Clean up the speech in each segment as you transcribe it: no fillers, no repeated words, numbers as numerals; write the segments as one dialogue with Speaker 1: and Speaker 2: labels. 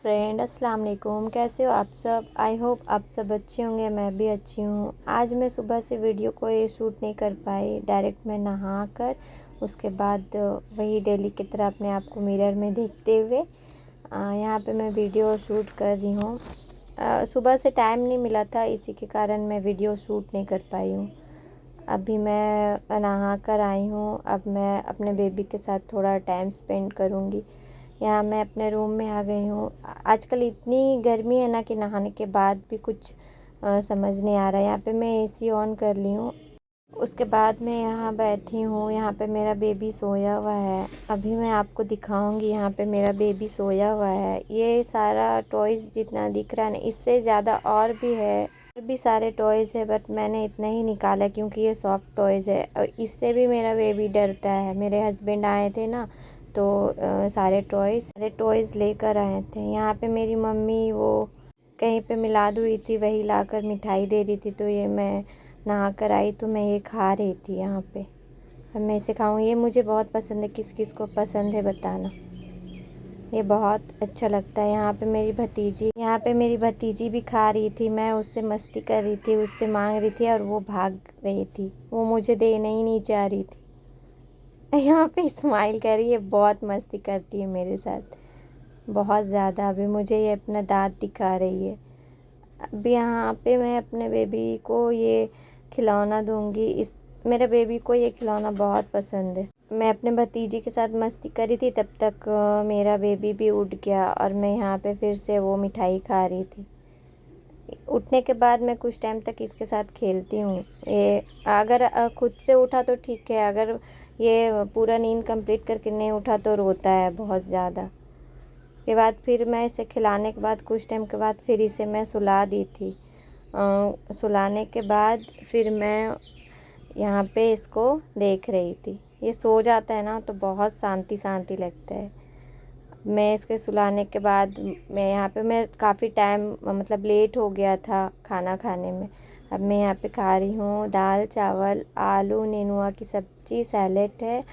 Speaker 1: Friend, अस्सलाम वालेकुम। कैसे हो आप सब? आई होप आप सब अच्छे होंगे। मैं भी अच्छी हूँ। आज मैं सुबह से वीडियो को ये शूट नहीं कर पाई। डायरेक्ट मैं नहा कर उसके बाद वही डेली की तरह अपने आप को मिरर में देखते हुए यहाँ पे मैं वीडियो शूट कर रही हूँ। सुबह से टाइम नहीं मिला था, इसी के कारण मैं वीडियो शूट नहीं कर पाई हूँ। अभी मैं नहा कर आई हूँ। अब मैं अपने बेबी के साथ थोड़ा टाइम स्पेंड करूँगी। यहाँ मैं अपने रूम में आ गई हूँ। आजकल इतनी गर्मी है ना कि नहाने के बाद भी कुछ समझ नहीं आ रहा है। यहाँ पे मैं एसी ऑन कर ली हूँ। उसके बाद मैं यहाँ बैठी हूँ। यहाँ पे मेरा बेबी सोया हुआ है। अभी मैं आपको दिखाऊंगी। यहाँ पे मेरा बेबी सोया हुआ है। ये सारा टॉयज़ जितना दिख रहा है ना, इससे ज़्यादा और भी है, और भी सारे टॉयज़ है, बट मैंने इतना ही निकाला क्योंकि ये सॉफ्ट टॉयज़ है और इससे भी मेरा बेबी डरता है। मेरे हस्बैंड आए थे ना, तो सारे टॉयज़ लेकर आए थे। यहाँ पे मेरी मम्मी वो कहीं पे मिलाद हुई थी, वही लाकर मिठाई दे रही थी, तो ये मैं नहा कर आई तो मैं ये खा रही थी यहाँ पे। अब मैं इसे खाऊंगी। ये मुझे बहुत पसंद है। किस किस को पसंद है बताना। ये बहुत अच्छा लगता है। यहाँ पे मेरी भतीजी भी खा रही थी। मैं उससे मस्ती कर रही थी, उससे मांग रही थी और वो भाग रही थी। वो मुझे देने ही नहीं चाह रही थी। यहाँ पे स्माइल कर रही है, बहुत मस्ती करती है मेरे साथ, बहुत ज़्यादा। अभी मुझे ये अपना दांत दिखा रही है। अभी यहाँ पे मैं अपने बेबी को ये खिलौना दूंगी। इस मेरे बेबी को ये खिलौना बहुत पसंद है। मैं अपने भतीजी के साथ मस्ती करी थी, तब तक मेरा बेबी भी उठ गया और मैं यहाँ पे फिर से वो मिठाई खा रही थी। उठने के बाद मैं कुछ टाइम तक इसके साथ खेलती हूँ। ये अगर खुद से उठा तो ठीक है, अगर ये पूरा नींद कंप्लीट करके नहीं उठा तो रोता है बहुत ज़्यादा। उसके बाद फिर मैं इसे खिलाने के बाद कुछ टाइम के बाद फिर इसे मैं सुला दी थी। सुलाने के बाद फिर मैं यहाँ पे इसको देख रही थी। ये सो जाता है ना तो बहुत शांति शांति लगता है। मैं इसके सुलाने के बाद मैं काफ़ी टाइम मतलब लेट हो गया था खाना खाने में। अब मैं यहाँ पे खा रही हूँ दाल चावल, आलू नेनुआ की सब्ज़ी, सैलेड है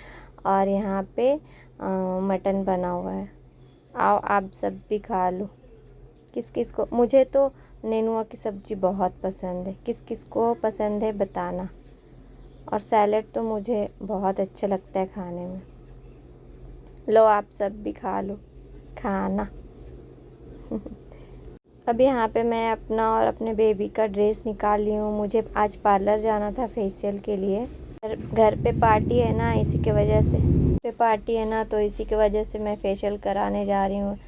Speaker 1: और यहाँ पे मटन बना हुआ है। आओ आप सब भी खा लो। किस किस को, मुझे तो नेनुआ की सब्ज़ी बहुत पसंद है। किस किस को पसंद है बताना। और सैलेड तो मुझे बहुत अच्छा लगता है खाने में। लो आप सब भी खा लो खाना। अभी यहाँ पे मैं अपना और अपने बेबी का ड्रेस निकाल ली हूँ। मुझे आज पार्लर जाना था फेशियल के लिए। घर पे पार्टी है ना, तो इसी की वजह से मैं फेशियल कराने जा रही हूँ।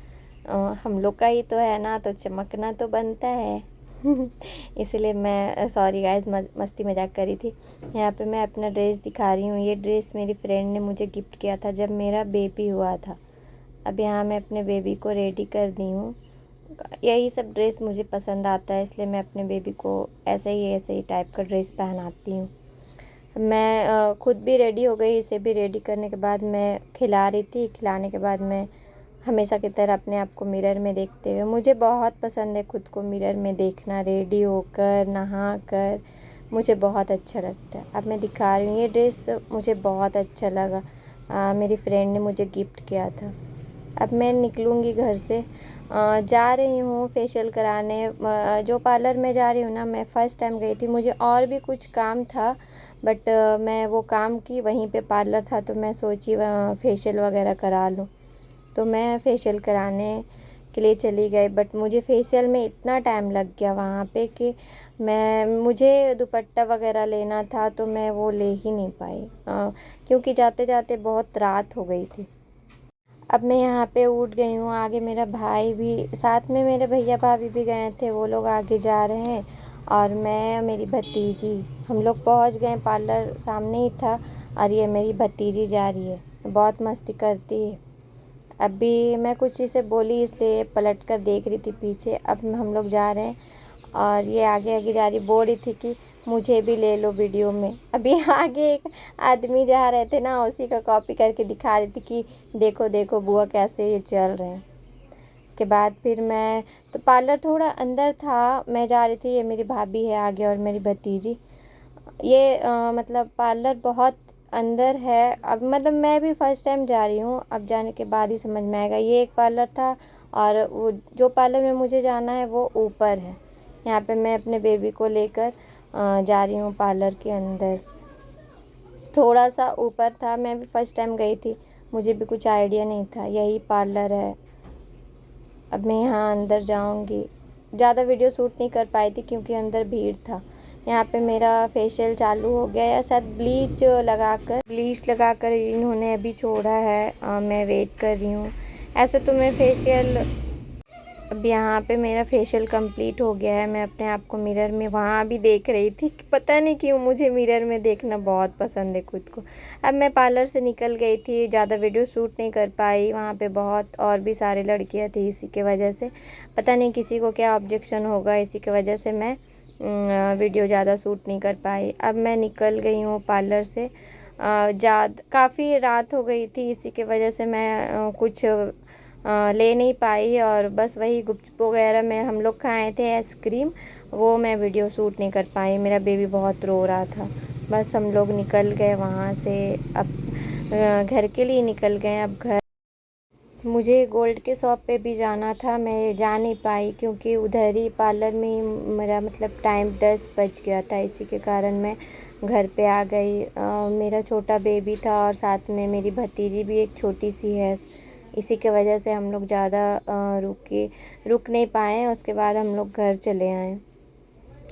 Speaker 1: हम लोग का ही तो है ना, तो चमकना तो बनता है। इसलिए मैं सॉरी गाइस, मस्ती मजाक करी थी। यहाँ पे मैं अपना ड्रेस दिखा रही हूँ। ये ड्रेस मेरी फ्रेंड ने मुझे गिफ्ट किया था जब मेरा बेबी हुआ था। अब यहाँ मैं अपने बेबी को रेडी कर दी हूँ। यही सब ड्रेस मुझे पसंद आता है, इसलिए मैं अपने बेबी को ऐसे ही टाइप का ड्रेस पहनाती हूँ। मैं खुद भी रेडी हो गई। इसे भी रेडी करने के बाद मैं खिला रही थी। खिलाने के बाद मैं हमेशा की तरह अपने आप को मिरर में देखते हुए, मुझे बहुत पसंद है खुद को मिरर में देखना, रेडी होकर नहा कर, मुझे बहुत अच्छा लगता है। अब मैं दिखा रही हूँ। ये ड्रेस मुझे बहुत अच्छा लगा। मेरी फ्रेंड ने मुझे गिफ्ट किया था। अब मैं निकलूँगी घर से, जा रही हूँ फेशियल कराने। जो पार्लर में जा रही हूँ ना, मैं फ़र्स्ट टाइम गई थी। मुझे और भी कुछ काम था, बट मैं वो काम की, वहीं पे पार्लर था, तो मैं सोची फेशियल वगैरह करा लूँ। तो मैं फेशियल कराने के लिए चली गई, बट मुझे फेशियल में इतना टाइम लग गया वहाँ पे कि मुझे दुपट्टा वगैरह लेना था, तो मैं वो ले ही नहीं पाई, क्योंकि जाते जाते बहुत रात हो गई थी। अब मैं यहाँ पे उठ गई हूँ। आगे मेरा भाई भी, साथ में मेरे भैया भाभी भी गए थे, वो लोग आगे जा रहे हैं और मैं मेरी भतीजी, हम लोग पहुँच गए। पार्लर सामने ही था और ये मेरी भतीजी जा रही है, बहुत मस्ती करती है। अभी मैं कुछ इसे बोली, इसलिए पलट कर देख रही थी पीछे। अब हम लोग जा रहे हैं और ये आगे आगे जा रही, बोल रही थी कि मुझे भी ले लो वीडियो में। अभी आगे एक आदमी जा रहे थे ना, उसी का कॉपी करके दिखा रही थी कि देखो देखो बुआ कैसे ये चल रहे हैं। उसके बाद फिर मैं, तो पार्लर थोड़ा अंदर था, मैं जा रही थी, ये मेरी भाभी है आगे और मेरी भतीजी। ये मतलब पार्लर बहुत अंदर है। अब मतलब मैं भी फर्स्ट टाइम जा रही हूँ, अब जाने के बाद ही समझ में आएगा। ये एक पार्लर था और वो जो पार्लर में मुझे जाना है वो ऊपर है। यहाँ पे मैं अपने बेबी को लेकर जा रही हूँ पार्लर के अंदर। थोड़ा सा ऊपर था, मैं भी फर्स्ट टाइम गई थी, मुझे भी कुछ आइडिया नहीं था। यही पार्लर है। अब मैं यहाँ अंदर जाऊँगी। ज़्यादा वीडियो शूट नहीं कर पाई थी क्योंकि अंदर भीड़ था। यहाँ पे मेरा फेशियल चालू हो गया, या शायद ब्लीच लगाकर इन्होंने अभी छोड़ा है। मैं वेट कर रही हूँ। ऐसे तो मैं फेशियल, अब यहाँ पे मेरा फेशियल कंप्लीट हो गया है। मैं अपने आप को मिरर में वहाँ भी देख रही थी। पता नहीं क्यों मुझे मिरर में देखना बहुत पसंद है खुद को। अब मैं पार्लर से निकल गई थी, ज़्यादा वीडियो शूट नहीं कर पाई। वहाँ पे बहुत और भी सारे लड़कियाँ थी, इसी के वजह से पता नहीं किसी को क्या ऑब्जेक्शन होगा, इसी के वजह से मैं वीडियो ज़्यादा शूट नहीं कर पाई। अब मैं निकल गई हूँ पार्लर से। काफ़ी रात हो गई थी, इसी के वजह से मैं कुछ ले नहीं पाई, और बस वही गुपचुप वगैरह में हम लोग खाए थे, आइसक्रीम, वो मैं वीडियो शूट नहीं कर पाई। मेरा बेबी बहुत रो रहा था। बस हम लोग निकल गए वहाँ से, अब घर के लिए निकल गए। अब घर मुझे गोल्ड के शॉप पे भी जाना था, मैं जा नहीं पाई क्योंकि उधर ही पार्लर में ही मेरा मतलब टाइम 10 बज गया था। इसी के कारण मैं घर पे आ गई। मेरा छोटा बेबी था और साथ में मेरी भतीजी भी एक छोटी सी है। इसी के वजह से हम लोग ज़्यादा रुक नहीं पाए। उसके बाद हम लोग घर चले आए।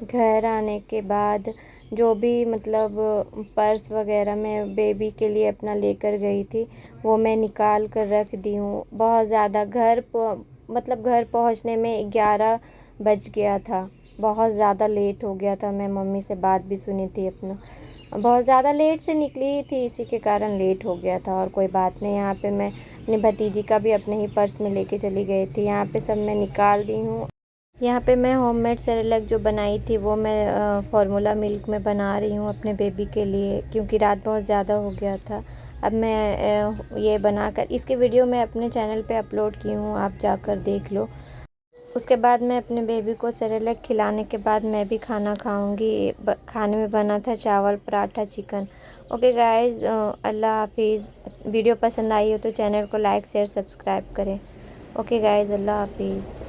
Speaker 1: घर आने के बाद जो भी मतलब पर्स वगैरह मैं बेबी के लिए अपना लेकर गई थी, वो मैं निकाल कर रख दी हूँ। बहुत ज़्यादा मतलब घर पहुँचने में 11 बज गया था। बहुत ज़्यादा लेट हो गया था। मैं मम्मी से बात भी सुनी थी अपना, बहुत ज़्यादा लेट से निकली थी, इसी के कारण लेट हो गया था। और कोई बात नहीं, यहाँ पे मैं अपनी भतीजी का भी अपने ही पर्स में लेके चली गई थी। यहाँ पे सब मैं निकाल दी हूँ। यहाँ पे मैं होममेड सेरेलैक जो बनाई थी वो मैं फार्मूला मिल्क में बना रही हूँ अपने बेबी के लिए, क्योंकि रात बहुत ज़्यादा हो गया था। अब मैं ये बनाकर इसकी वीडियो मैं अपने चैनल पे अपलोड की हूँ, आप जाकर देख लो। उसके बाद मैं अपने बेबी को सेरेलैक खिलाने के बाद मैं भी खाना खाऊंगी। खाने में बना था चावल, पराठा, चिकन। ओके गाइस, अल्लाह हाफिज़। वीडियो पसंद आई हो तो चैनल को लाइक शेयर सब्सक्राइब करें। ओके गाइस, अल्लाह हाफिज़।